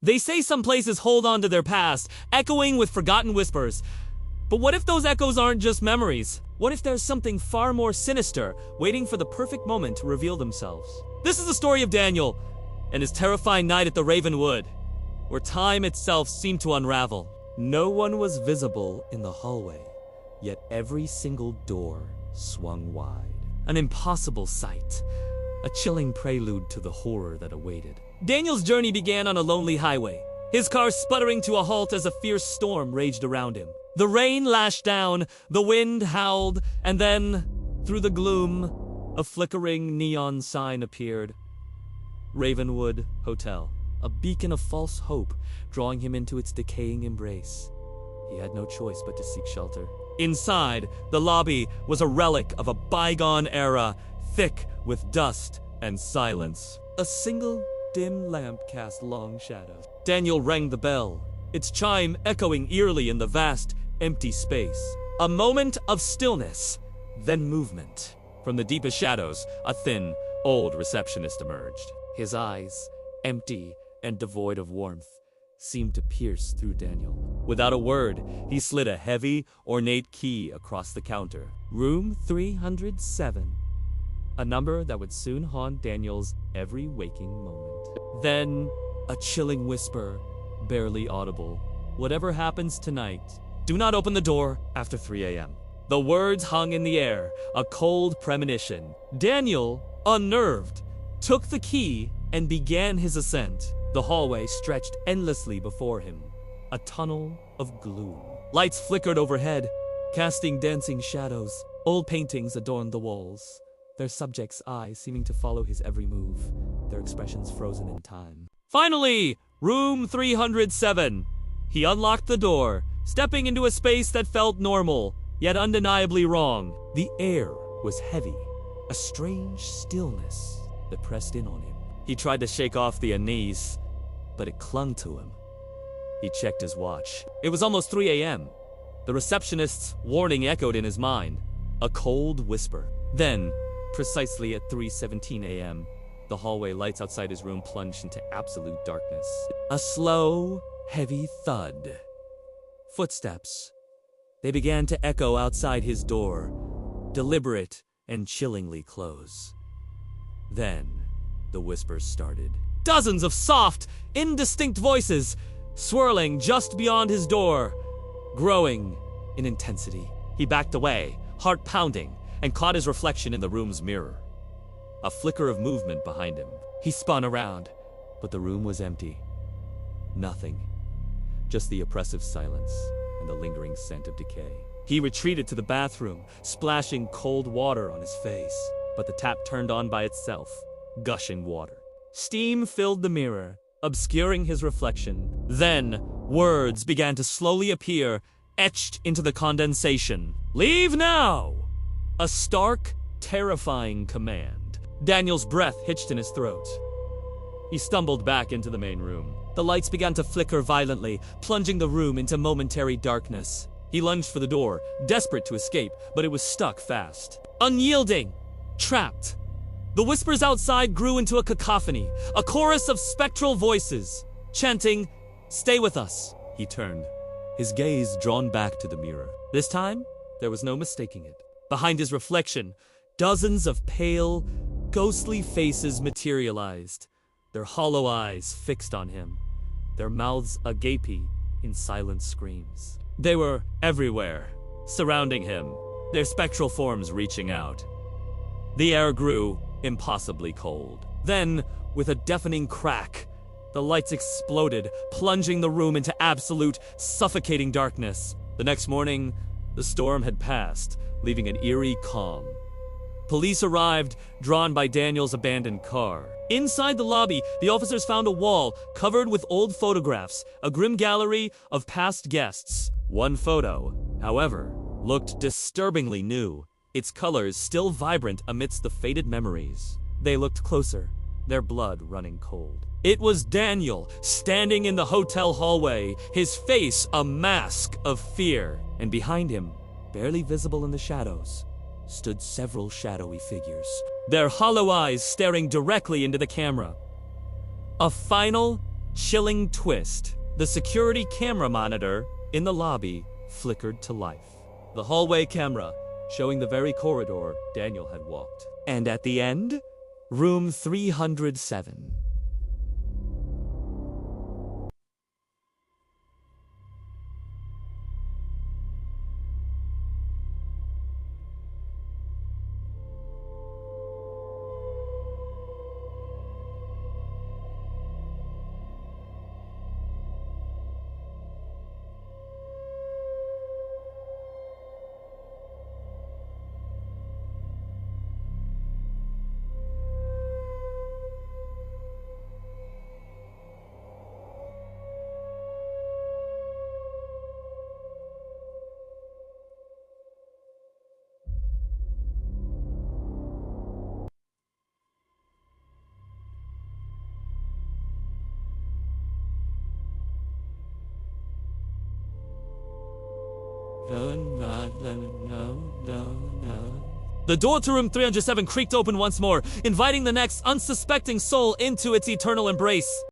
They say some places hold on to their past, echoing with forgotten whispers. But what if those echoes aren't just memories? What if there's something far more sinister, waiting for the perfect moment to reveal themselves? This is the story of Daniel and his terrifying night at the Ravenwood, where time itself seemed to unravel. No one was visible in the hallway, yet every single door swung wide. An impossible sight, a chilling prelude to the horror that awaited. Daniel's journey began on a lonely highway, his car sputtering to a halt as a fierce storm raged around him. The rain lashed down, the wind howled, and then, through the gloom, a flickering neon sign appeared. Ravenwood Hotel, a beacon of false hope, drawing him into its decaying embrace. He had no choice but to seek shelter. Inside, the lobby was a relic of a bygone era, thick with dust and silence. A single dim lamp cast long shadows. Daniel rang the bell, its chime echoing eerily in the vast, empty space. A moment of stillness, then movement. From the deepest shadows, a thin, old receptionist emerged. His eyes, empty and devoid of warmth, seemed to pierce through Daniel. Without a word, he slid a heavy, ornate key across the counter. Room 307. A number that would soon haunt Daniel's every waking moment. Then, a chilling whisper, barely audible. Whatever happens tonight, do not open the door after 3 a.m. The words hung in the air, a cold premonition. Daniel, unnerved, took the key and began his ascent. The hallway stretched endlessly before him, a tunnel of gloom. Lights flickered overhead, casting dancing shadows. Old paintings adorned the walls, their subjects' eyes seeming to follow his every move, their expressions frozen in time. Finally, room 307. He unlocked the door, stepping into a space that felt normal, yet undeniably wrong. The air was heavy, a strange stillness that pressed in on him. He tried to shake off the unease, but it clung to him. He checked his watch. It was almost 3 a.m. The receptionist's warning echoed in his mind, a cold whisper. Then, precisely at 3:17 a.m., the hallway lights outside his room plunged into absolute darkness. A slow, heavy thud. Footsteps. They began to echo outside his door, deliberate and chillingly close. Then, the whispers started. Dozens of soft, indistinct voices, swirling just beyond his door, growing in intensity. He backed away, heart pounding, and caught his reflection in the room's mirror. A flicker of movement behind him. He spun around, but the room was empty. Nothing. Just the oppressive silence and the lingering scent of decay. He retreated to the bathroom, splashing cold water on his face, but the tap turned on by itself, gushing water. Steam filled the mirror, obscuring his reflection. Then, words began to slowly appear, etched into the condensation. "Leave now!" A stark, terrifying command. Daniel's breath hitched in his throat. He stumbled back into the main room. The lights began to flicker violently, plunging the room into momentary darkness. He lunged for the door, desperate to escape, but it was stuck fast. Unyielding, trapped. The whispers outside grew into a cacophony, a chorus of spectral voices, chanting, "Stay with us." He turned, his gaze drawn back to the mirror. This time, there was no mistaking it. Behind his reflection, dozens of pale, ghostly faces materialized, their hollow eyes fixed on him, their mouths agape in silent screams. They were everywhere, surrounding him, their spectral forms reaching out. The air grew impossibly cold. Then, with a deafening crack, the lights exploded, plunging the room into absolute, suffocating darkness. The next morning, the storm had passed, leaving an eerie calm. Police arrived, drawn by Daniel's abandoned car. Inside the lobby, the officers found a wall covered with old photographs, a grim gallery of past guests. One photo, however, looked disturbingly new, its colors still vibrant amidst the faded memories. They looked closer, their blood running cold. It was Daniel, standing in the hotel hallway, his face a mask of fear. And behind him, barely visible in the shadows, stood several shadowy figures, their hollow eyes staring directly into the camera. A final, chilling twist. The security camera monitor in the lobby flickered to life. The hallway camera showing the very corridor Daniel had walked. And at the end, room 307. The door to room 307 creaked open once more, inviting the next unsuspecting soul into its eternal embrace.